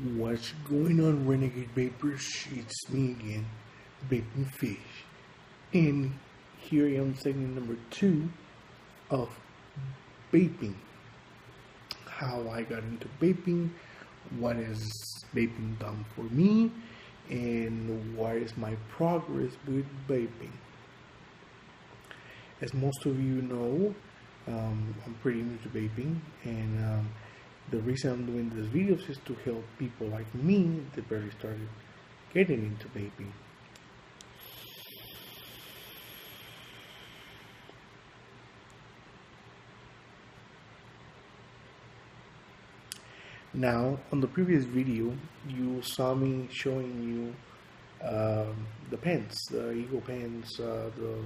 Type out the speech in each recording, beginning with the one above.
What's going on, Renegade Vapors? It's me again, Vaping Fish. And here I am, segment number 2 of vaping. How I got into vaping, what has vaping done for me, and what is my progress with vaping. As most of you know, I'm pretty new to vaping, and the reason I'm doing these videos is to help people like me that barely started getting into vaping. Now, on the previous video, you saw me showing you the pens, the Eagle pens, the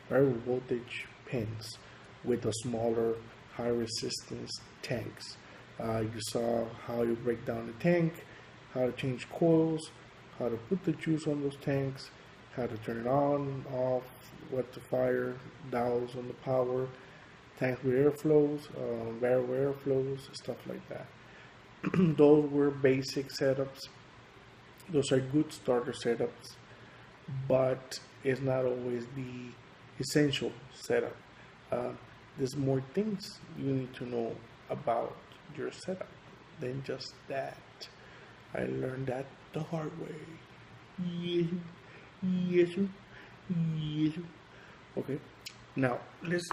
variable voltage pens with the smaller, high resistance tanks. You saw how you break down the tank, how to change coils, how to put the juice on those tanks, how to turn it on, off, what to fire, dials on the power, tanks with airflows, variable airflows, stuff like that. Those were basic setups. Those are good starter setups, but it's not always the essential setup. There's more things you need to know about your setup than just that. I learned that the hard way. Yes, yes. Okay. Now let's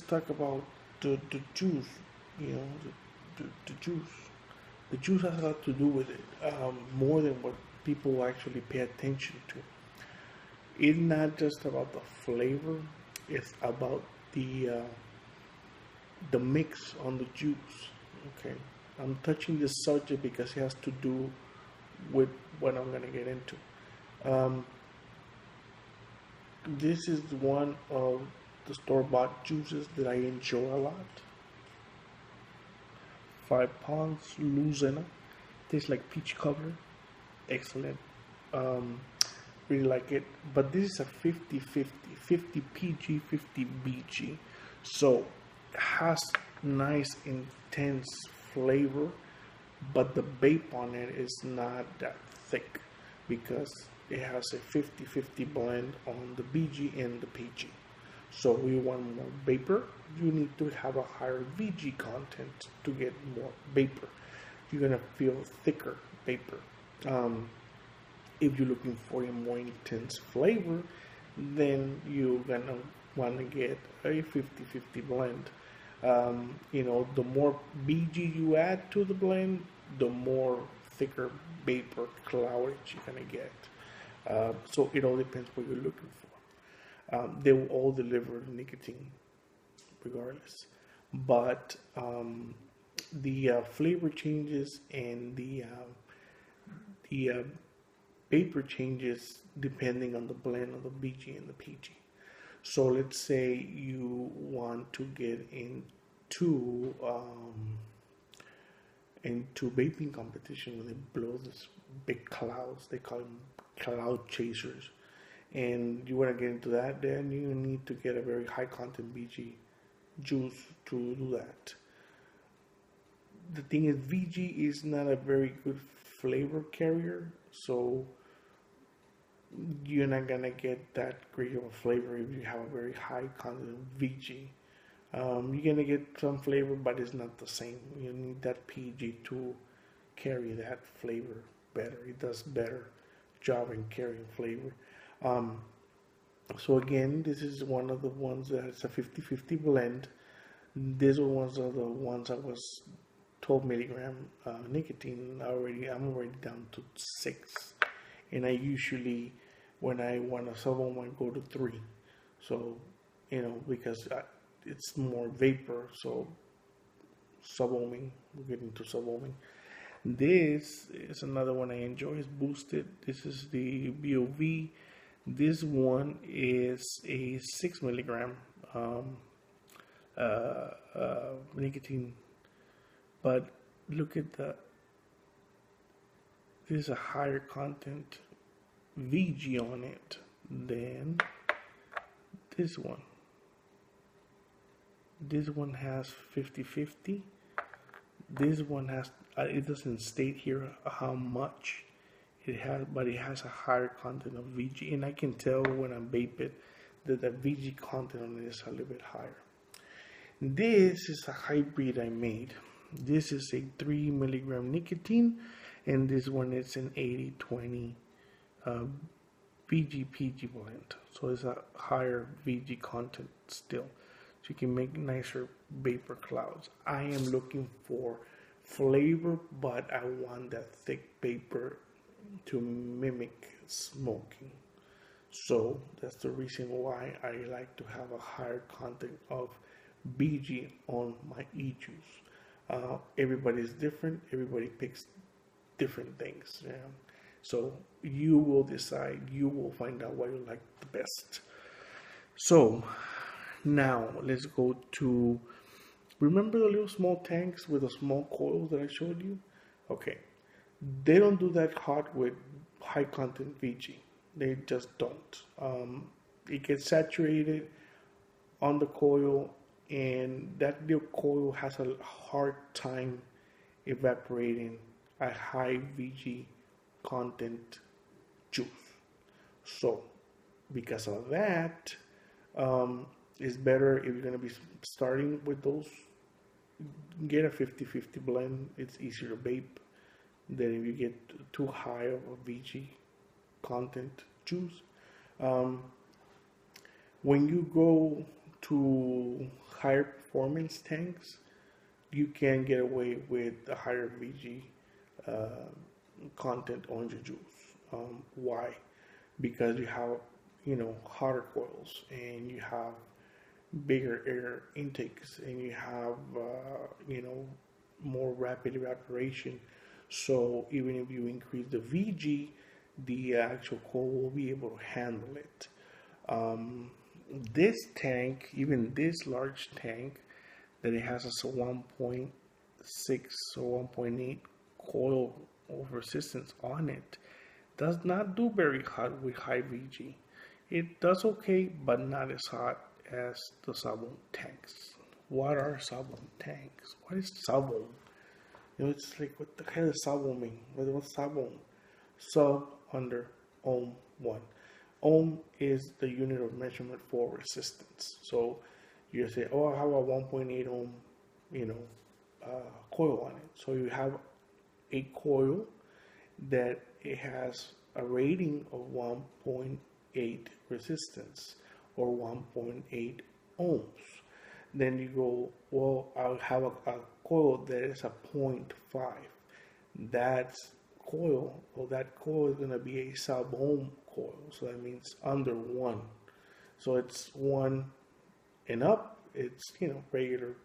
talk about the juice. You know, the juice. The juice has a lot to do with it, more than what people actually pay attention to. It's not just about the flavor; it's about the mix on the juice. Okay, I'm touching this subject because it has to do with what I'm gonna get into. Um, this is one of the store-bought juices that I enjoy a lot. 5 pounds Luzena, tastes like peach cobbler, excellent. Um, really like it, but this is a 50-50, 50 PG, 50 BG, so it has nice intense flavor, but the vape on it is not that thick because it has a 50-50 blend on the BG and the PG. So if you want more vapor, you need to have a higher VG content to get more vapor. You're gonna feel thicker vapor. If you're looking for a more intense flavor, then you're gonna want to get a 50-50 blend. The more BG you add to the blend, the more thicker vapor cloudage you're gonna get. So it all depends what you're looking for. They will all deliver nicotine regardless, but the flavor changes and the vapor changes depending on the blend of the BG and the PG. So let's say you want to get into vaping competition where they blow this big clouds. They call them cloud chasers. And you want to get into that, then you need to get a very high content BG juice to do that. The thing is, VG is not a very good flavor carrier, so you're not gonna get that great of a flavor if you have a very high content VG. You're gonna get some flavor, but it's not the same. You need that PG to carry that flavor better. It does better job in carrying flavor. So again, this is one of the ones that's a 50-50 blend. These ones are the ones that was 12 milligram nicotine. I'm already down to 6, and I usually, when I want a subohm, I go to 3. So because it's more vapor, so subohming. We'll get into subohming. This is another one I enjoy. It's boosted. This is the BOV. This one is a 6 milligram nicotine, but look at this is a higher content VG on it than this one. This one has 50-50. This one has It doesn't state here how much it has, but it has a higher content of VG, and I can tell when I vape it that the VG content on it is a little bit higher. This is a hybrid I made. This is a 3 milligram nicotine, and this one is an 80-20 VG PG blend. So it's a higher VG content still. So you can make nicer vapor clouds. I am looking for flavor, but I want that thick vapor to mimic smoking. So that's the reason why I like to have a higher content of VG on my e-juice. Everybody's different. Everybody picks different things. Yeah. So you will decide. You will find out what you like the best. So now let's go to, remember the little small tanks with the small coils that I showed you? Okay. They don't do that hot with high content VG. They just don't. It gets saturated on the coil, and that little coil has a hard time evaporating a high VG content juice. So because of that, it's better if you're going to be starting with those, get a 50-50 blend. It's easier to vape than if you get too high of a VG content juice. When you go to higher performance tanks, you can get away with a higher VG content on your juice. Why? Because you have, hotter coils, and you have bigger air intakes, and you have, more rapid evaporation. So even if you increase the VG, the actual coil will be able to handle it. This tank, even this large tank, that it has a 1.6 or 1.8 coil of resistance on it, does not do very hot with high VG. It does okay, but not as hot as the subohm tanks. What are subohm tanks? What is subohm? It's like, what the hell is subohm mean? What's subohm? Sub, under, ohm, 1. Ohm is the unit of measurement for resistance. So you say, oh, I have a 1.8 ohm, coil on it. So you have a coil that it has a rating of 1.8 resistance, or 1.8 ohms. Then you go, well, I'll have a coil that is a 0.5. That coil is going to be a subohm coil. So that means under 1. So it's 1 and up. It's, regular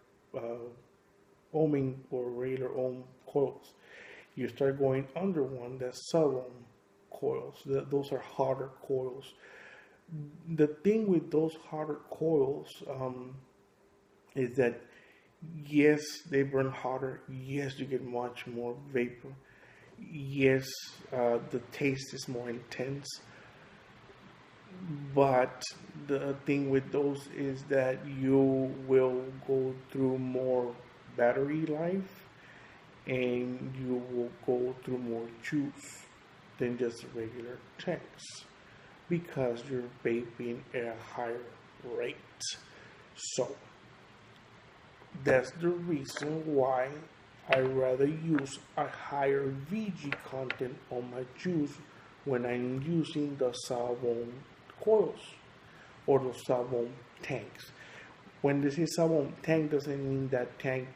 ohming or regular ohm coils. You start going under 1, that's subohm coils. Those are hotter coils. The thing with those hotter coils is that, yes, they burn hotter. Yes, you get much more vapor. Yes, the taste is more intense. But the thing with those is that you will go through more battery life, and you will go through more juice than just regular tanks, because you're vaping at a higher rate. So that's the reason why I rather use a higher VG content on my juice when I'm using the subohm coils or the subohm tanks. When they say subohm tank, doesn't mean that tank,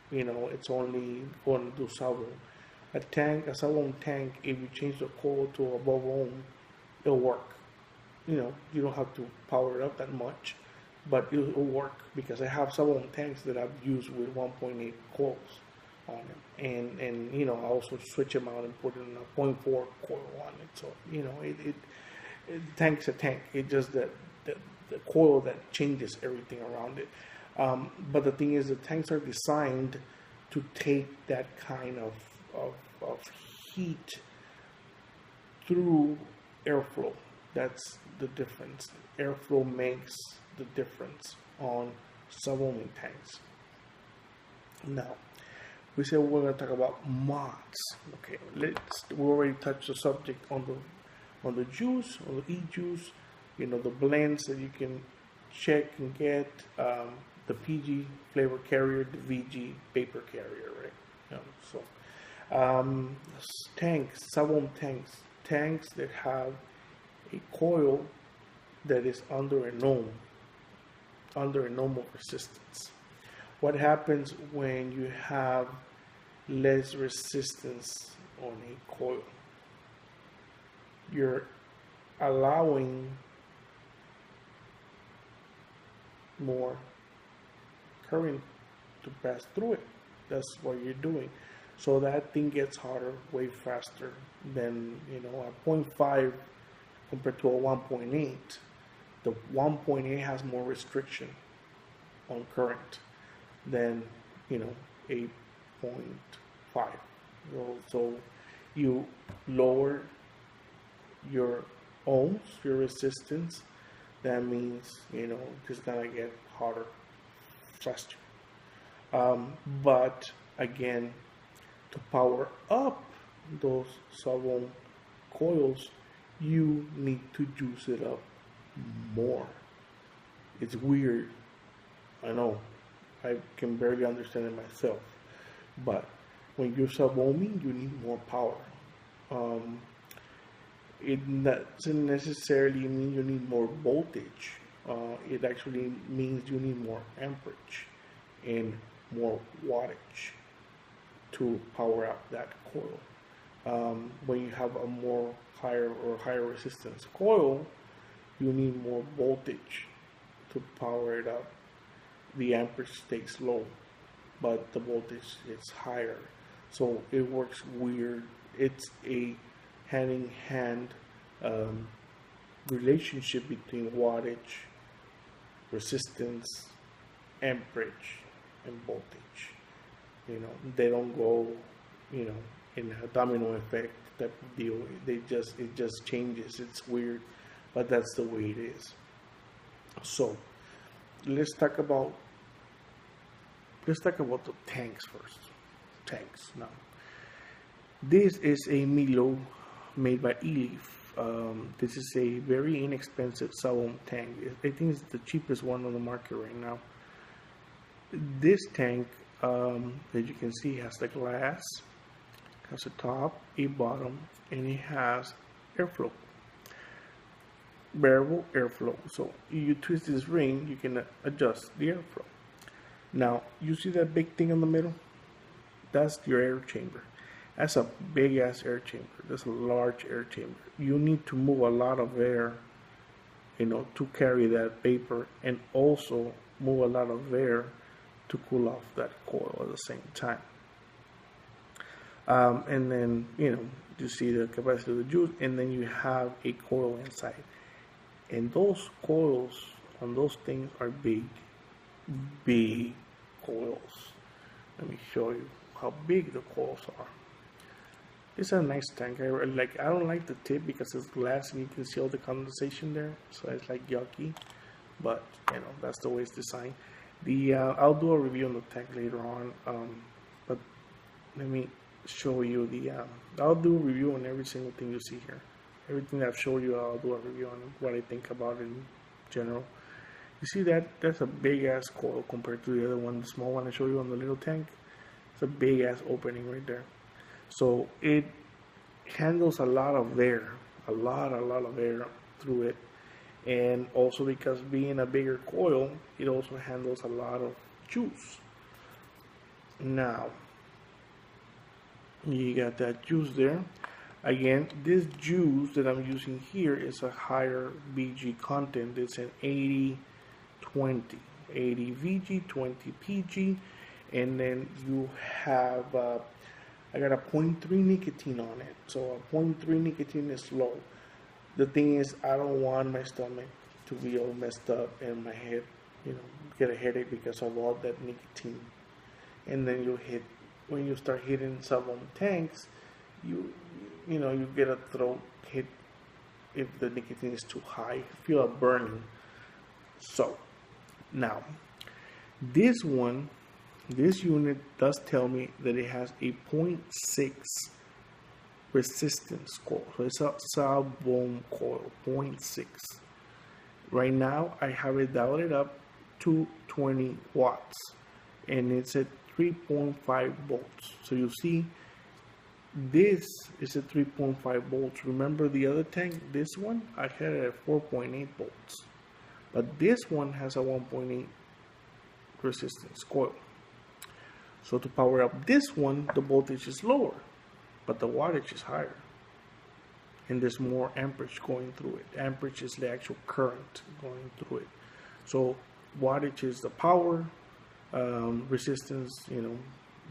it's only going to do subohm. A subohm tank, if you change the coil to above ohm, it'll work. You don't have to power it up that much, but it'll work, because I have subohm tanks that I've used with 1.8 coils on them, and I also switch them out and put in a 0.4 coil on it. So it tank's a tank. It's just the coil that changes everything around it. But the thing is, the tanks are designed to take that kind of heat through airflow. That's the difference. Airflow makes the difference on subohming tanks. Now, We said we're going to talk about mods. Okay, we already touched the subject on the juice, on the e-juice, you know, the blends that you can check and get, the PG flavor carrier, the VG vapor carrier, right? So tanks, subohm tanks that have a coil that is under an ohm of resistance. What happens when you have less resistance on a coil? You're allowing more current to pass through it. That's what you're doing. So that thing gets hotter way faster than, you know, a 0.5 compared to a 1.8. The 1.8 has more restriction on current than, you know, a 0.5. So you lower your ohms, your resistance. That means, you know, it's gonna get hotter faster. But again, to power up those subohm coils, you need to juice it up more. It's weird, I know. I can barely understand it myself. But when you're subohming, you need more power. It doesn't necessarily mean you need more voltage. It actually means you need more amperage and more wattage to power up that coil. When you have a more higher resistance coil, you need more voltage to power it up. The amperage stays low, but the voltage is higher. So it works weird. It's a hand-in-hand relationship between wattage, resistance, amperage, and voltage. You know, they don't go, you know, in a domino effect type of deal. It just changes. It's weird, but that's the way it is. So let's talk about the tanks first. Tanks now. This is a Milo made by Eleaf. This is a very inexpensive subohm tank. I think it's the cheapest one on the market right now. This tank, as you can see, has the glass, has a top, a bottom, and it has airflow, variable airflow. So you twist this ring, you can adjust the airflow. Now, you see that big thing in the middle? That's your air chamber. That's a big ass air chamber. That's a large air chamber. You need to move a lot of air, you know, to carry that vapor, and also move a lot of air to cool off that coil at the same time. And then, you know, you see the capacity of the juice, and then you have a coil inside. And those coils on those things are big coils. Let me show you how big the coils are. It's a nice tank. I don't like the tip because it's glass and you can see all the condensation there, so it's like yucky. But you know, that's the way it's designed. I'll do a review on the tank later on. But let me show you I'll do a review on every single thing you see here. Everything I've showed you, I'll do a review on what I think about it in general. You see that's a big ass coil compared to the other one, the small one I showed you on the little tank. It's a big ass opening right there. So it handles a lot of air, a lot of air through it. And also because being a bigger coil, it also handles a lot of juice. Now, you got that juice there. Again, this juice that I'm using here is a higher VG content. It's an 80-20, 80 VG, 20 PG, and then you have I got a 0.3 nicotine on it. So a 0.3 nicotine is low. The thing is, I don't want my stomach to be all messed up and my head, you know, get a headache because of all that nicotine. And then when you start hitting subohm tanks, you get a throat hit if the nicotine is too high. You feel a burning. So now, this one This unit does tell me that it has a 0.6 resistance coil. So it's a subohm coil, 0.6. Right now, I have it dialed up to 20 watts, and it's at 3.5 volts. So you see, this is at 3.5 volts. Remember the other tank, this one, I had it at 4.8 volts. But this one has a 1.8 resistance coil. So to power up this one, the voltage is lower, but the wattage is higher. And there's more amperage going through it. Amperage is the actual current going through it. So wattage is the power, resistance,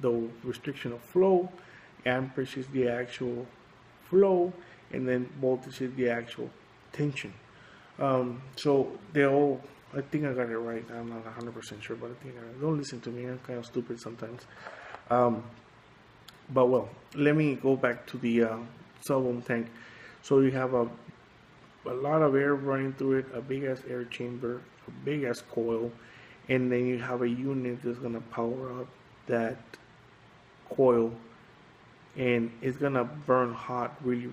the restriction of flow, amperage is the actual flow, and then voltage is the actual tension. So they all, I think I got it right. I'm not 100% sure, but I think don't listen to me. I'm kind of stupid sometimes. But well, let me go back to the subohm tank. So you have a lot of air running through it, a big ass air chamber, a big ass coil, and then you have a unit that's gonna power up that coil, and it's gonna burn hot really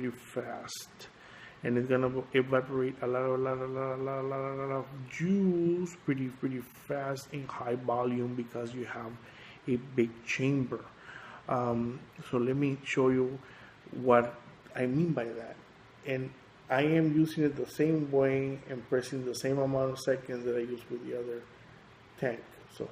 fast, and it's gonna evaporate a lot of juice pretty fast in high volume because you have a big chamber. So let me show you what I mean by that. And I am using it the same way and pressing the same amount of seconds that I used with the other tank. So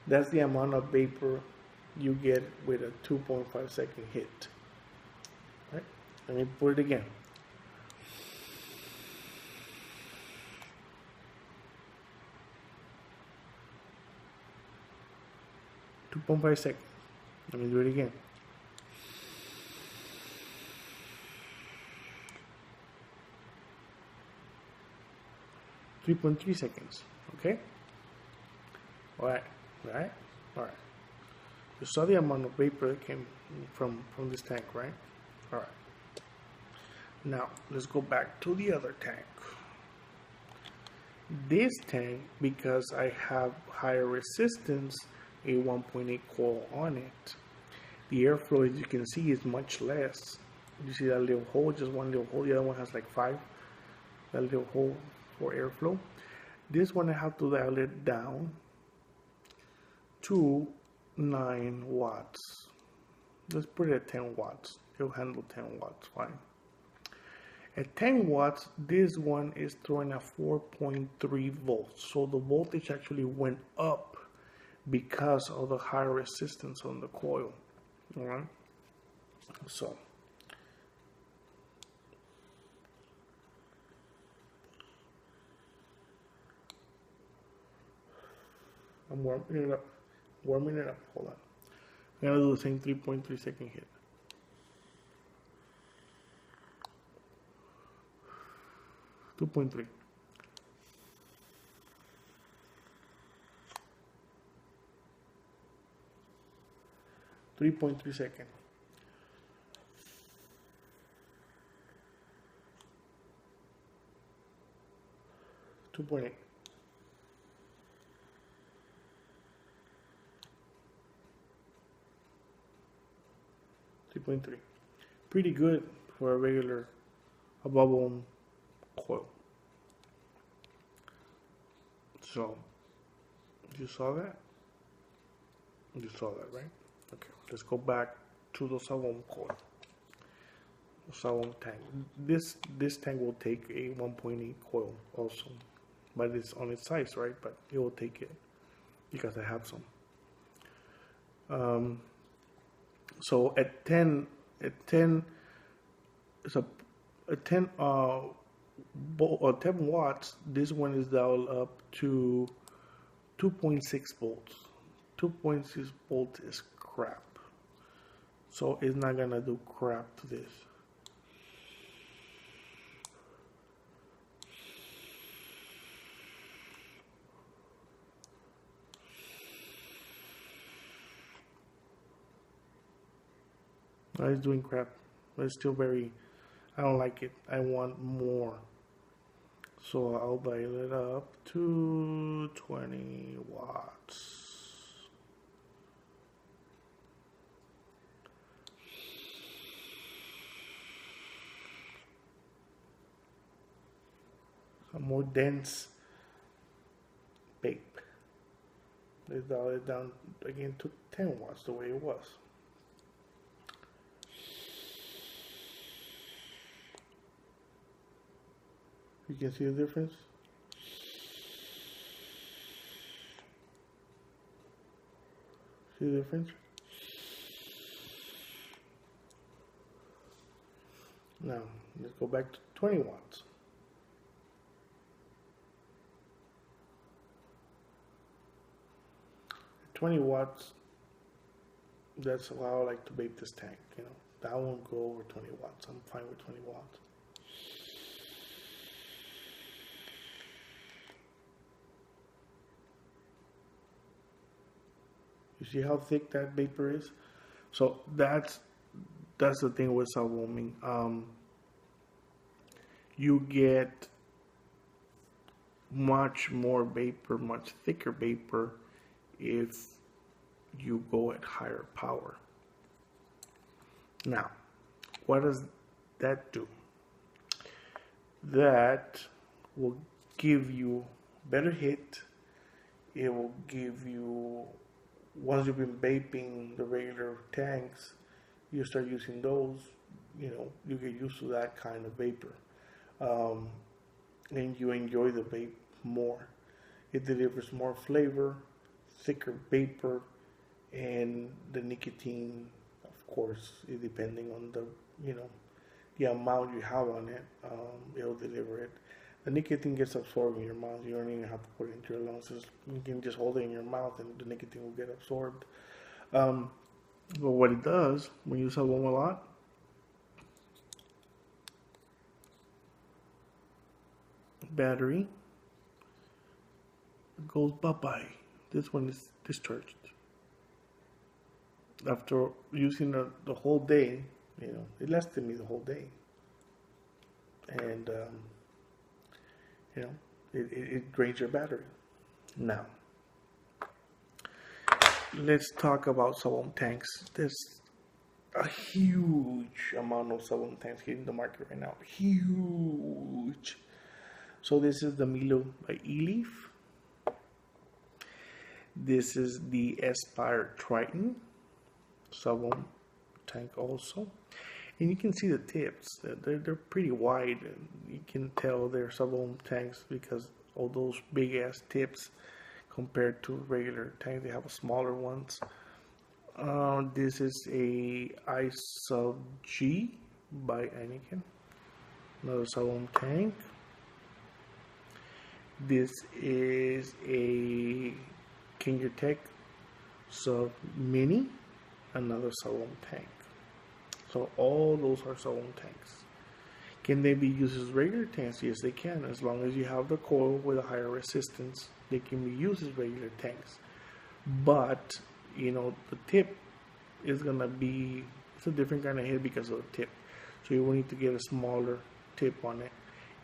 that's the amount of vapor you get with a 2.5 second hit. Right? Let me put it again. 2.5 seconds. Let me do it again. .3 seconds. Okay? Alright. You saw the amount of vapor that came from this tank, right? Alright. Now, let's go back to the other tank. This tank, because I have higher resistance, a 1.8 coil on it, the airflow, as you can see, is much less. You see that little hole, just one little hole. The other one has like 5. That little hole for airflow. This one I have to dial it down to 9 watts. Let's put it at 10 watts. It'll handle 10 watts fine. At 10 watts, this one is throwing a 4.3 volts. So the voltage actually went up because of the higher resistance on the coil. Alright? So I'm warming it up. Hold on. I'm gonna do the same 3.3 second hit. .3. 3.3 seconds. 2.8. 3.3. Pretty good for a regular subohm coil. So, you saw that? You saw that, right? Okay, let's go back to the subohm coil. The subohm tank. This tank will take a 1.8 coil also, but it's on its size, right? But it will take it because I have some. So at 10, it's a 10 watts. This one is dialed up to 2.6 volts. 2.6 volts is crap. So it's not gonna do crap to this. It's doing crap. But it's still very, I don't like it. I want more. So I'll dial it up to 20 watts. A more dense vape. Let's dial it down again to 10 watts the way it was. You can see the difference. See the difference? Now, let's go back to 20 watts. At 20 watts, that's how I like to vape this tank, you know. That won't go over 20 watts. I'm fine with 20 watts. You see how thick that vapor is? So that's the thing with subohming. You get much more vapor, much thicker vapor if you go at higher power. Now, what does that do? That will give you better hit. It will give you, once you've been vaping the regular tanks, you start using those, you know, you get used to that kind of vapor. And you enjoy the vape more. It delivers more flavor, thicker vapor, and the nicotine, of course, depending on the, you know, the amount you have on it, it'll deliver it. The nicotine gets absorbed in your mouth. You don't even have to put it into your lungs. You can just hold it in your mouth and the nicotine will get absorbed. But what it does, when you subohm a lot, battery goes bye-bye. This one is discharged. After using the whole day, you know, it lasted me the whole day. And, you know, it drains your battery. Now, let's talk about subohm tanks. There's a huge amount of subohm tanks hitting the market right now. Huge. So this is the Milo by E-Leaf. This is the Aspire Triton subohm tank also. And you can see the tips. They're pretty wide. And you can tell they're subohm tanks because all those big ass tips compared to regular tanks. They have smaller ones. This is a I sub G by Anakin. Another subohm tank. This is a Tech Sub Mini, another subohm tank. So all those are subohm tanks. Can they be used as regular tanks? Yes, they can. As long as you have the coil with a higher resistance, they can be used as regular tanks. But, you know, the tip is going to be, it's a different kind of hit because of the tip. So you will need to get a smaller tip on it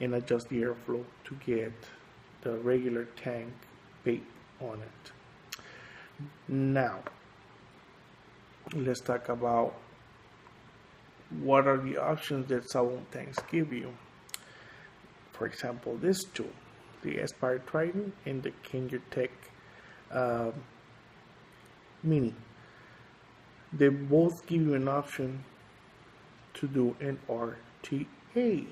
and adjust the airflow to get the regular tank vape on it. Now, let's talk about what are the options that subohm tanks give you. For example, these two, the Aspire Triton and the Tech Mini. They both give you an option to do an RTA.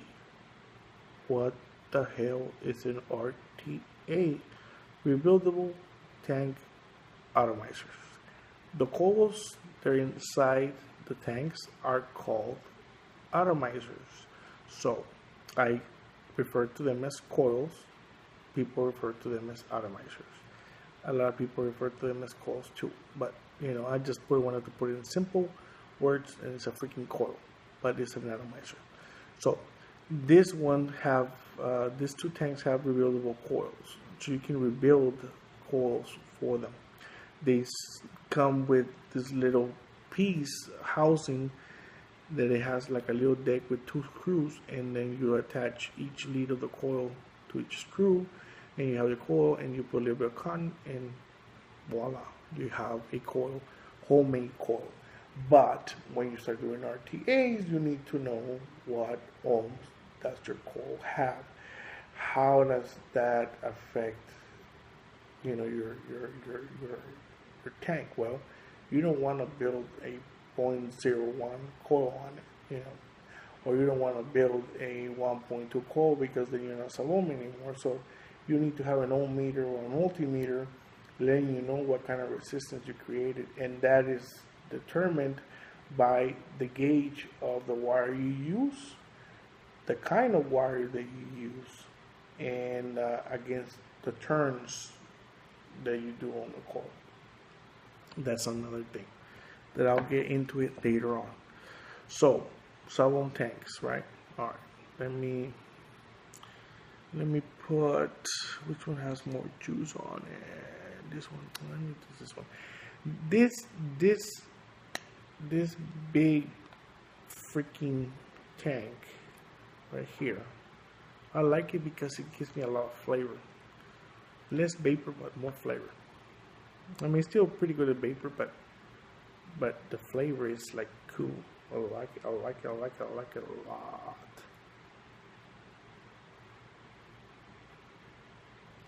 What the hell is an RTA? Rebuildable tank atomizers. The coils that are inside the tanks are called atomizers. So I refer to them as coils. People refer to them as atomizers. A lot of people refer to them as coils too. But you know, I just wanted to put it in simple words, and it's a freaking coil, but it's an atomizer. So this one have these two tanks have rebuildable coils, so you can rebuild coils for them. They come with this little piece housing that it has like a little deck with 2 screws, and then you attach each lead of the coil to each screw, and you have the coil, and you put a little bit of cotton, and voila, you have a coil, homemade coil. But when you start doing RTAs, you need to know what ohms does your coil have. How does that affect, you know, your tank? Well, you don't want to build a 0.01 coil on it, you know, or you don't want to build a 1.2 coil, because then you're not subohm anymore. So you need to have an ohm meter or a multimeter letting you know what kind of resistance you created, and that is determined by the gauge of the wire you use, the kind of wire that you use, and against the turns that you do on the coil. That's another thing that I'll get into it later on. So, subohm tanks, right? All right. Let me put, which one has more juice on it? This one. Let me do this one. This big freaking tank right here. I like it because it gives me a lot of flavor. Less vapor, but more flavor. I mean, it's still pretty good at vapor, but the flavor is like cool. I like it a lot.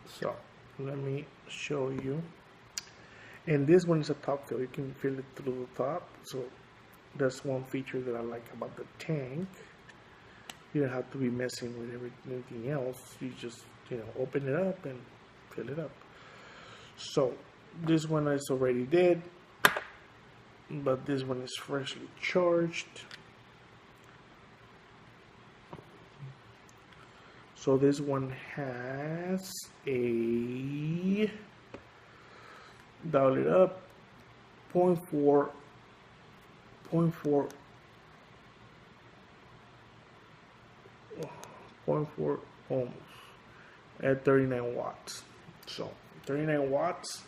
So let me show you. And this one is a top fill. You can fill it through the top. So that's one feature that I like about the tank. You don't have to be messing with everything else. You just, you know, open it up and fill it up. So this one is already dead, but this one is freshly charged. So this one has a, dial it up, 0.4 ohms at 39 watts. So 39 watts,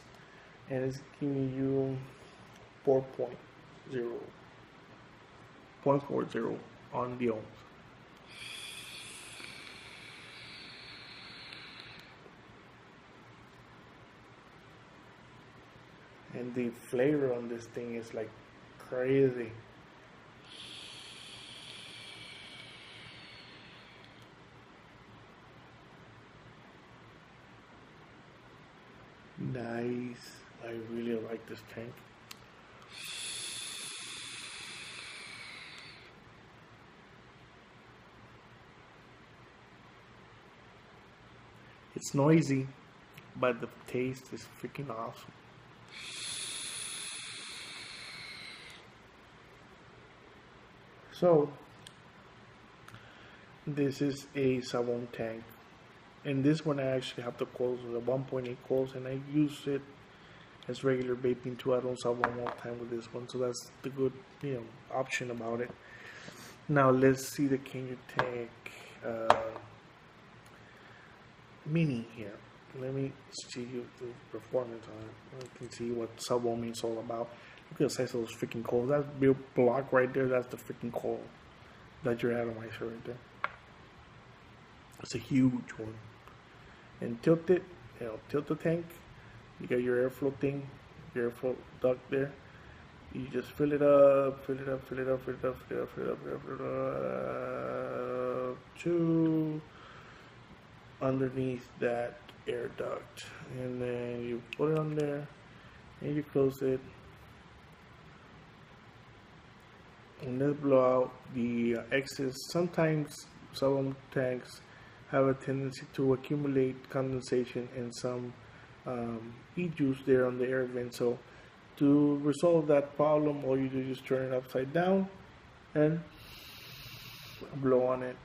and it's giving you 0.40 on the ohms. And the flavor on this thing is like crazy. Nice. I really like this tank. It's noisy, but the taste is freaking awesome. So this is a subohm tank, and this one I actually have the coils with a 1.8 coils, and I use it as regular vaping too. I don't subohm all the time with this one, so that's the good, you know, option about it. Now let's see the Can You Tank Mini here. Let me see the performance on it. You can see what subohm is all about. Look at the size of those freaking coils. That big block right there, that's the freaking coil that your atomizer right there. It's a huge one. And tilt it, you know, tilt the tank. You got your airflow thing, your airflow duct there. You just fill it up, fill it up, fill it up, fill it up, fill it up, fill it up, fill it up, fill it up to underneath that air duct. And then you put it on there and you close it. And let's blow out the excess. Sometimes subohm tanks have a tendency to accumulate condensation and some e-juice there on the air vent. So to resolve that problem, all you do is just turn it upside down and blow on it,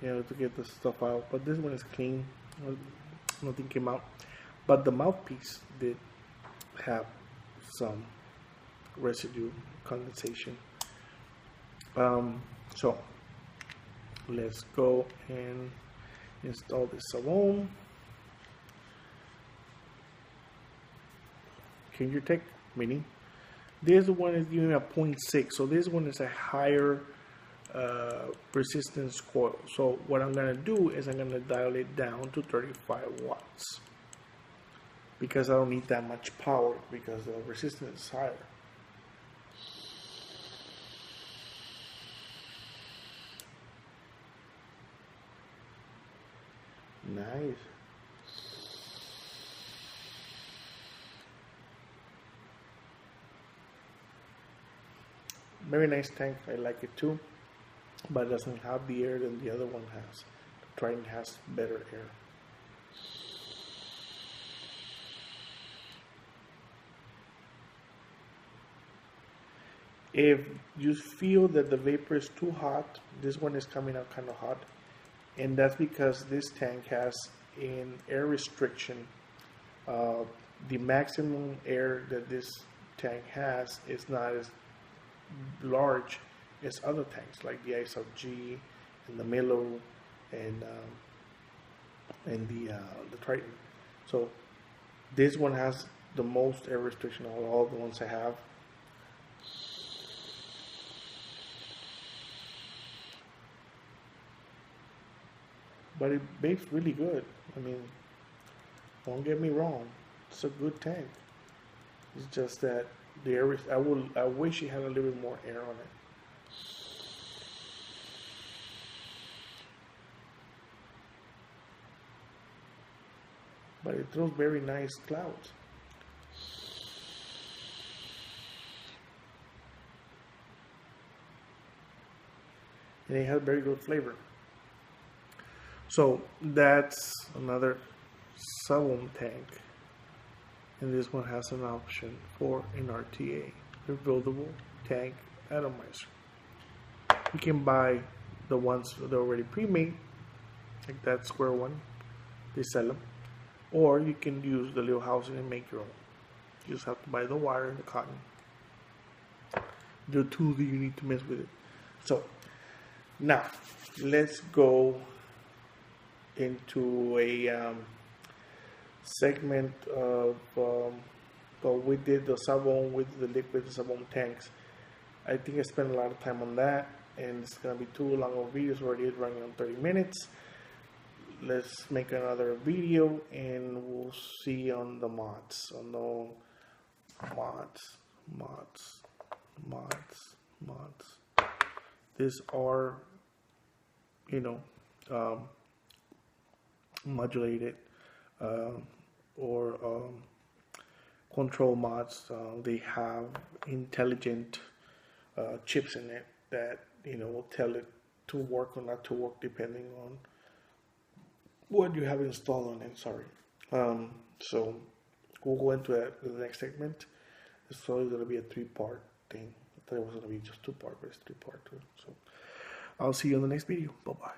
you know, to get the stuff out. But this one is clean. Nothing came out. But the mouthpiece did have some residue condensation. So let's go and install the subohm. Can You Tank Mini. This one is giving a 0.6, so this one is a higher resistance coil. So what I'm going to do is I'm going to dial it down to 35 watts because I don't need that much power because the resistance is higher. Nice. Very nice tank. I like it too, but it doesn't have the air that the other one has. The Triton has better air. If you feel that the vapor is too hot, this one is coming out kind of hot, and that's because this tank has an air restriction. The maximum air that this tank has is not as large as other tanks like the ISLG and the Milo and the Triton. So this one has the most air restriction of all the ones I have. But it vapes really good. I mean, don't get me wrong, it's a good tank. It's just that the air is, I wish it had a little bit more air on it. But it throws very nice clouds. And it has very good flavor. So that's another subohm tank, and this one has an option for an RTA, rebuildable tank atomizer. You can buy the ones that are already pre-made, like that square one, they sell them, or you can use the little housing and make your own. You just have to buy the wire and the cotton, the tools that you need to mess with it. So now let's go into a segment of well, we did the subohm with the liquid subohm tanks. I think I spent a lot of time on that, and it's gonna be too long of videos. Already running on 30 minutes. Let's make another video, and we'll see on the mods, on the mods. These are, you know, modulated or control mods. They have intelligent chips in it that, you know, will tell it to work or not to work depending on what you have installed on it. Sorry. So we'll go into that in the next segment. It's probably going to be a 3-part thing. I thought it was going to be just 2-part, but it's 3-part too. So I'll see you in the next video. Bye bye.